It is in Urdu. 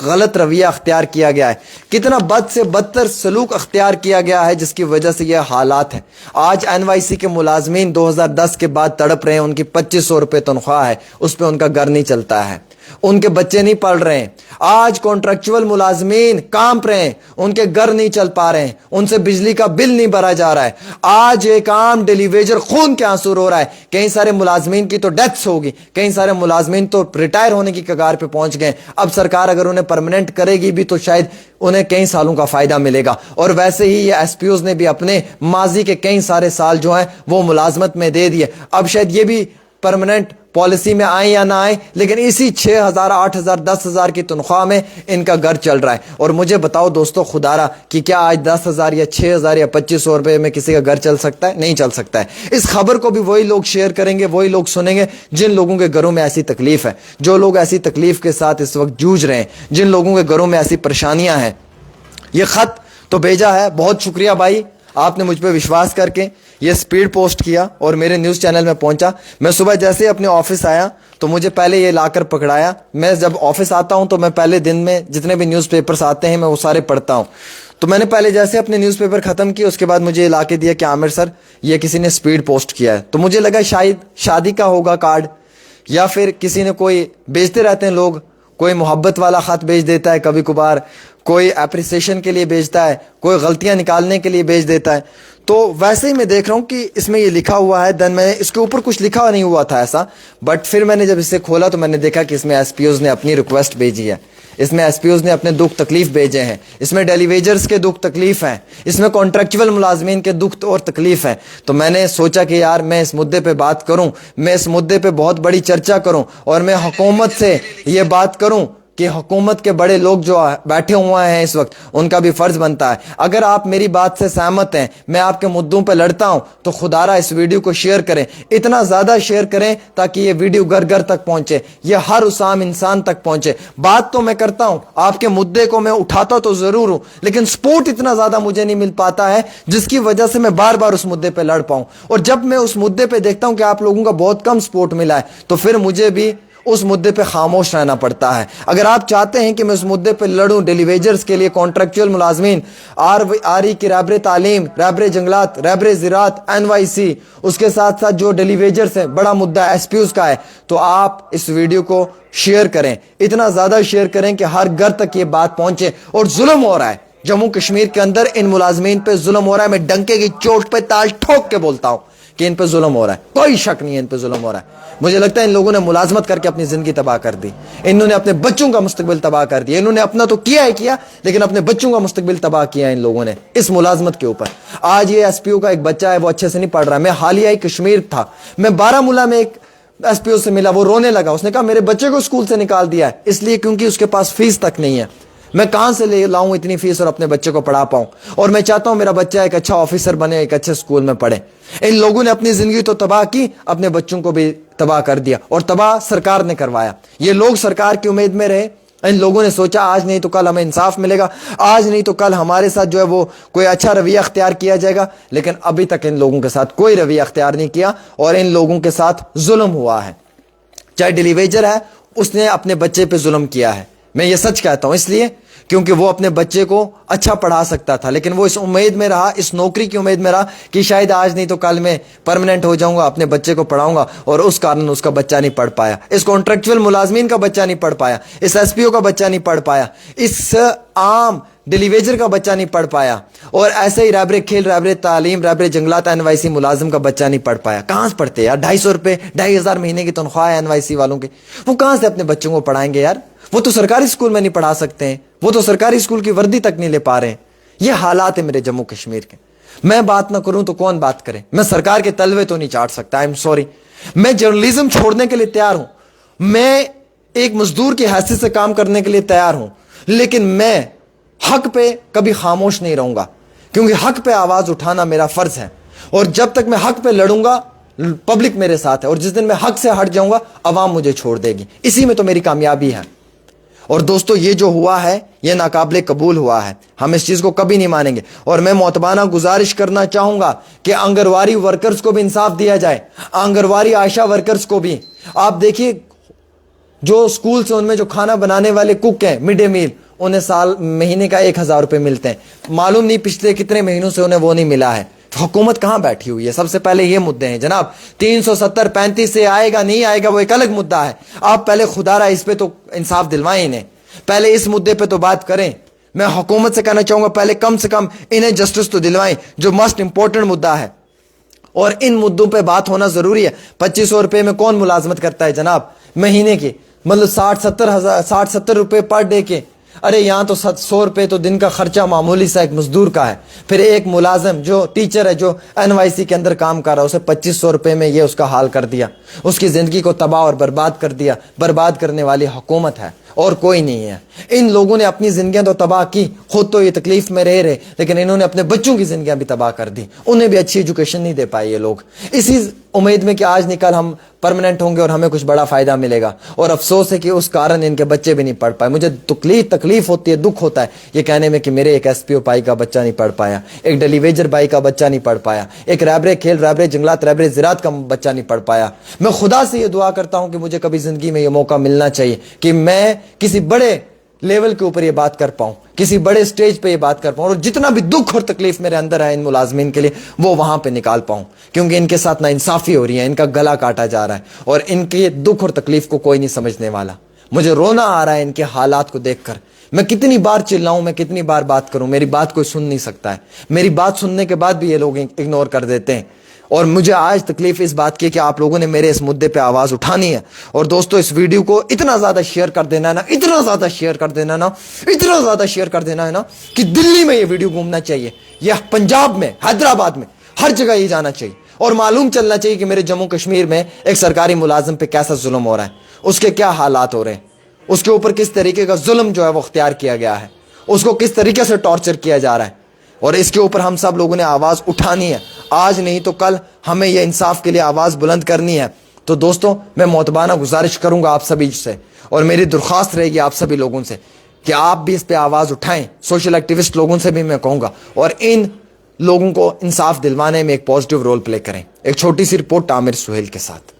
غلط رویہ اختیار کیا گیا ہے, کتنا بد سے بدتر سلوک اختیار کیا گیا ہے, جس کی وجہ سے یہ حالات ہیں. آج NYC کے ملازمین 2010 کے بعد تڑپ رہے ہیں, ان کی 2500 روپے تنخواہ ہے, اس پہ ان کا گھر نہیں چلتا ہے, ان کے بچے نہیں پڑھ رہے ہیں. آج کانٹریکچول ملازمین کانپ رہے ہیں, ان کے گھر نہیں چل پا رہے ہیں, ان سے بجلی کا بل نہیں بھرا جا رہا ہے. آج ایک عام ڈیلی ویجر خون کے آنسو رو رہا ہے. کئی سارے ملازمین کی تو ڈیتھس ہوگی, کئی سارے ملازمین تو ریٹائر ہونے کی کگار پہ پہنچ گئے. اب سرکار اگر انہیں پرماننٹ کرے گی بھی تو شاید انہیں کئی سالوں کا فائدہ ملے گا. اور ویسے ہی یہ ایس پی اوز نے بھی اپنے ماضی کے کئی سارے سال جو ہیں وہ ملازمت میں دے دیے. اب شاید یہ بھی پرماننٹ پالیسی میں آئیں یا نہ آئیں, لیکن اسی 6,000 8,000 10,000 کی تنخواہ میں ان کا گھر چل رہا ہے. اور مجھے بتاؤ دوستو خدارا کہ کیا آج 10,000 یا 6,000 یا 2,500 روپے میں کسی کا گھر چل سکتا ہے؟ نہیں چل سکتا ہے. اس خبر کو بھی وہی لوگ شیئر کریں گے, وہی لوگ سنیں گے جن لوگوں کے گھروں میں ایسی تکلیف ہے, جو لوگ ایسی تکلیف کے ساتھ اس وقت جوجھ رہے ہیں, جن لوگوں کے گھروں میں ایسی پریشانیاں ہیں. یہ خط تو بھیجا ہے, بہت شکریہ بھائی, آپ نے مجھ پہ وشواس کر کے یہ سپیڈ پوسٹ کیا اور میرے نیوز چینل میں پہنچا. میں صبح جیسے اپنے آفس آیا تو مجھے پہلے یہ لا کر پکڑایا. میں جب آفس آتا ہوں تو میں پہلے دن میں جتنے بھی نیوز پیپرز آتے ہیں میں وہ سارے پڑھتا ہوں. تو میں نے پہلے جیسے اپنے نیوز پیپر ختم کیا, اس کے بعد مجھے یہ لا کے دیا کہ عامر سر یہ کسی نے سپیڈ پوسٹ کیا ہے. تو مجھے لگا شاید شادی کا ہوگا کارڈ, یا پھر کسی نے کوئی بھیجتے رہتے ہیں لوگ, کوئی محبت والا خط بھیج دیتا ہے, کبھی کبھار کوئی اپریسیشن کے لیے بھیجتا ہے, کوئی غلطیاں نکالنے کے لیے بھیج دیتا ہے. تو ویسے ہی میں دیکھ رہا ہوں کہ اس میں یہ لکھا ہوا ہے. دن میں اس کے اوپر کچھ لکھا نہیں ہوا تھا ایسا, بٹ پھر میں نے جب اسے کھولا تو میں نے دیکھا کہ اس میں ایس پی اوز نے اپنی ریکویسٹ بھیجی ہے, اس میں ایس پی اوز نے اپنے دکھ تکلیف بھیجے ہیں, اس میں ڈیلی ویجرز کے دکھ تکلیف ہیں, اس میں کانٹریکچول ملازمین کے دکھ اور تکلیف ہیں. تو میں نے سوچا کہ یار میں اس مدعے پہ بات کروں, میں اس مدعے پہ بہت بڑی چرچا کروں, اور میں حکومت سے یہ بات کروں کہ حکومت کے بڑے لوگ جو بیٹھے ہوئے ہیں اس وقت, ان کا بھی فرض بنتا ہے. اگر آپ میری بات سے سہمت ہیں, میں آپ کے مدعوں پہ لڑتا ہوں, تو خدارا اس ویڈیو کو شیئر کریں, اتنا زیادہ شیئر کریں تاکہ یہ ویڈیو گھر گھر تک پہنچے, یہ ہر اس عام انسان تک پہنچے. بات تو میں کرتا ہوں, آپ کے مدعے کو میں اٹھاتا تو ضرور ہوں, لیکن سپورٹ اتنا زیادہ مجھے نہیں مل پاتا ہے جس کی وجہ سے میں بار بار اس مدعے پہ لڑ پاؤں. اور جب میں اس مدعے پہ دیکھتا ہوں کہ آپ لوگوں کا بہت کم سپورٹ ملا ہے, تو پھر مجھے بھی اس مدعے پہ خاموش رہنا پڑتا ہے. اگر آپ چاہتے ہیں کہ میں اس مدعے پہ لڑوں, ڈیلی ویجرز کے لیے, کانٹریکچول ملازمین, آر ای کی رہبر تعلیم, رہبر جنگلات, رہبر زراعت, NYC, اس کے ساتھ ساتھ جو ڈیلی ویجرز ہیں, بڑا مدعا ایس پی اوز کا ہے, تو آپ اس ویڈیو کو شیئر کریں, اتنا زیادہ شیئر کریں کہ ہر گھر تک یہ بات پہنچے. اور ظلم ہو رہا ہے جموں کشمیر کے اندر, ان ملازمین پہ ظلم ہو رہا ہے. میں ڈنکے کی چوٹ پہ تاج ٹھوک کے بولتا ہوں کہ ان پہ ظلم ہو رہا ہے, کوئی شک نہیں ہے ان پہ ظلم ہو رہا ہے. مجھے لگتا ہے ان لوگوں نے ملازمت کر کے اپنی زندگی تباہ کر دی, انہوں نے اپنے بچوں کا مستقبل تباہ کر دیا. انہوں نے اپنا تو کیا ہے کیا, لیکن اپنے بچوں کا مستقبل تباہ کیا ہے ان لوگوں نے اس ملازمت کے اوپر. آج یہ ایس پی او کا ایک بچہ ہے, وہ اچھے سے نہیں پڑھ رہا. میں حالیہ ہی کشمیر تھا, میں بارہمولہ میں ایک ایس پی او سے ملا, وہ رونے لگا. اس نے کہا میرے بچے کو اسکول سے نکال دیا ہے, اس لیے کیونکہ اس کے پاس فیس تک نہیں ہے. میں کہاں سے لے لاؤں اتنی فیس اور اپنے بچے کو پڑھا پاؤں؟ اور میں چاہتا ہوں میرا بچہ ایک اچھا آفیسر بنے, ایک اچھے اسکول میں پڑھے. ان لوگوں نے اپنی زندگی تو تباہ کی, اپنے بچوں کو بھی تباہ کر دیا, اور تباہ سرکار نے کروایا. یہ لوگ سرکار کی امید میں رہے. ان لوگوں نے سوچا آج نہیں تو کل ہمیں انصاف ملے گا, آج نہیں تو کل ہمارے ساتھ جو ہے وہ کوئی اچھا رویہ اختیار کیا جائے گا. لیکن ابھی تک ان لوگوں کے ساتھ کوئی رویہ اختیار نہیں کیا, اور ان لوگوں کے ساتھ ظلم ہوا ہے. چاہے ڈیلی ویجر ہے, اس نے اپنے بچے پہ ظلم کیا ہے. میں یہ سچ کہتا ہوں اس لیے کیونکہ وہ اپنے بچے کو اچھا پڑھا سکتا تھا, لیکن وہ اس امید میں رہا, اس نوکری کی امید میں رہا کہ شاید آج نہیں تو کل میں پرماننٹ ہو جاؤں گا, اپنے بچے کو پڑھاؤں گا, اور اس کارن اس کا بچہ نہیں پڑھ پایا. اس کانٹریکچول ملازمین کا بچہ نہیں پڑھ پایا, اس ایس پی او کا بچہ نہیں پڑھ پایا, اس عام ڈیلی ویجر کا بچہ نہیں پڑھ پایا, اور ایسے ہی رہبر کھیل, رہبر تعلیم, رہبر جنگلات NYC ملازم کا بچہ نہیں پڑھ پایا. کہاں سے پڑھتے یار؟ 250 روپے 2,500 مہینے کی تنخواہ ہے NYC والوں کے, وہ کہاں سے اپنے بچوں کو پڑھائیں گے یار؟ وہ تو سرکاری اسکول میں نہیں پڑھا سکتے ہیں, وہ تو سرکاری اسکول کی وردی تک نہیں لے پا رہے ہیں. یہ حالات ہیں میرے جموں کشمیر کے. میں بات نہ کروں تو کون بات کرے؟ میں سرکار کے تلوے تو نہیں چاٹ سکتا, آئی ایم سوری. میں جرنلزم چھوڑنے کے لیے تیار ہوں, میں ایک مزدور کی حیثیت سے کام کرنے کے لیے تیار ہوں, لیکن میں حق پہ کبھی خاموش نہیں رہوں گا, کیونکہ حق پہ آواز اٹھانا میرا فرض ہے. اور جب تک میں حق پہ لڑوں گا, پبلک میرے ساتھ ہے, اور جس دن میں حق سے ہٹ جاؤں گا, عوام مجھے چھوڑ دے گی. اسی میں تو میری کامیابی ہے. اور دوستو یہ جو ہوا ہے یہ ناقابل قبول ہوا ہے, ہم اس چیز کو کبھی نہیں مانیں گے. اور میں معتبانہ گزارش کرنا چاہوں گا کہ آنگنواڑی ورکرز کو بھی انصاف دیا جائے, آنگنواڑی عائشہ ورکرز کو بھی. آپ دیکھیے جو اسکول سے ان میں جو کھانا بنانے والے کک ہیں مڈ ڈے میل, انہیں مہینے کا 1,000 روپے ملتے ہیں, معلوم نہیں پچھلے کتنے مہینوں سے انہیں وہ نہیں ملا ہے. حکومت کہاں بیٹھی ہوئی ہے؟ سب سے پہلے یہ مدے ہیں جناب. 370-35 سے آئے گا نہیں آئے گا وہ ایک الگ مدعا ہے. آپ پہلے خدا را اس پہ تو انصاف دلوائیں انہیں, پہلے اس مدے پہ تو بات کریں. میں حکومت سے کہنا چاہوں گا پہلے کم سے کم انہیں جسٹس تو دلوائیں, جو موسٹ امپورٹنٹ مدعا ہے, اور ان مدوں پہ بات ہونا ضروری ہے. 2500 روپے میں کون ملازمت کرتا ہے جناب مہینے کے؟ مطلب 60-70 روپے پر ڈے کے. ارے یہاں تو 100 روپے تو دن کا خرچہ معمولی سا ایک مزدور کا ہے. پھر ایک ملازم جو ٹیچر ہے, جو NYC کے اندر کام کر رہا ہے, اسے 2500 روپے میں یہ اس کا حال کر دیا, اس کی زندگی کو تباہ اور برباد کر دیا. برباد کرنے والی حکومت ہے اور کوئی نہیں ہے. ان لوگوں نے اپنی زندگیاں تو تباہ کی, خود تو یہ تکلیف میں رہے, لیکن انہوں نے اپنے بچوں کی زندگیاں بھی تباہ کر دی. انہیں بھی اچھی ایجوکیشن نہیں دے پائے یہ لوگ, اسی امید میں کہ آج نکل ہم پرماننٹ ہوں گے اور ہمیں کچھ بڑا فائدہ ملے گا. اور افسوس ہے کہ اس کارن ان کے بچے بھی نہیں پڑھ پائے. مجھے تکلیف ہوتی ہے, دکھ ہوتا ہے یہ کہنے میں کہ میرے ایک SPO بھائی کا بچہ نہیں پڑھ پایا, ایک ڈیلی ویجر بھائی کا بچہ نہیں پڑھ پایا, ایک رہبر جنگلات رہبر زراعت کا بچہ نہیں پڑھ پایا. میں خدا سے یہ دعا کرتا ہوں کہ مجھے کبھی زندگی میں یہ موقع ملنا چاہیے کہ میں کسی بڑے لیول کے اوپر یہ بات کر پاؤں, کسی بڑے سٹیج پہ یہ بات کر پاؤں, اور جتنا بھی دکھ اور تکلیف میرے اندر ہے ان ملازمین کے لیے وہ وہاں پہ نکال پاؤں, کیونکہ ان کے ساتھ نا انصافی ہو رہی ہے, ان کا گلا کاٹا جا رہا ہے, اور ان کے دکھ اور تکلیف کو کوئی نہیں سمجھنے والا. مجھے رونا آ رہا ہے ان کے حالات کو دیکھ کر. میں کتنی بار چلاؤں, میں کتنی بار بات کروں, میری بات کوئی سن نہیں سکتا ہے. میری بات سننے کے بعد بھی یہ لوگ اگنور کر دیتے ہیں. اور مجھے آج تکلیف اس بات کی کہ آپ لوگوں نے میرے اس مدے پہ آواز اٹھانی ہے. اور دوستو اس ویڈیو کو اتنا زیادہ شیئر کر دینا ہے نا, اتنا زیادہ شیئر کر دینا ہے نا کہ دلی میں یہ ویڈیو گھومنا چاہیے, یہ پنجاب میں, حیدرآباد میں, ہر جگہ یہ جانا چاہیے, اور معلوم چلنا چاہیے کہ میرے جموں کشمیر میں ایک سرکاری ملازم پہ کیسا ظلم ہو رہا ہے, اس کے کیا حالات ہو رہے ہیں, اس کے اوپر کس طریقے کا ظلم جو ہے وہ اختیار کیا گیا ہے, اس کو کس طریقے سے ٹارچر کیا جا رہا ہے. اور اس کے اوپر ہم سب لوگوں نے آواز اٹھانی ہے. آج نہیں تو کل ہمیں یہ انصاف کے لیے آواز بلند کرنی ہے. تو دوستوں میں محتبانہ گزارش کروں گا آپ سبھی سے, اور میری درخواست رہے گی آپ سبھی لوگوں سے کہ آپ بھی اس پہ آواز اٹھائیں. سوشل ایکٹیوسٹ لوگوں سے بھی میں کہوں گا, اور ان لوگوں کو انصاف دلوانے میں ایک پازیٹیو رول پلے کریں. ایک چھوٹی سی رپورٹ عامر سہیل کے ساتھ.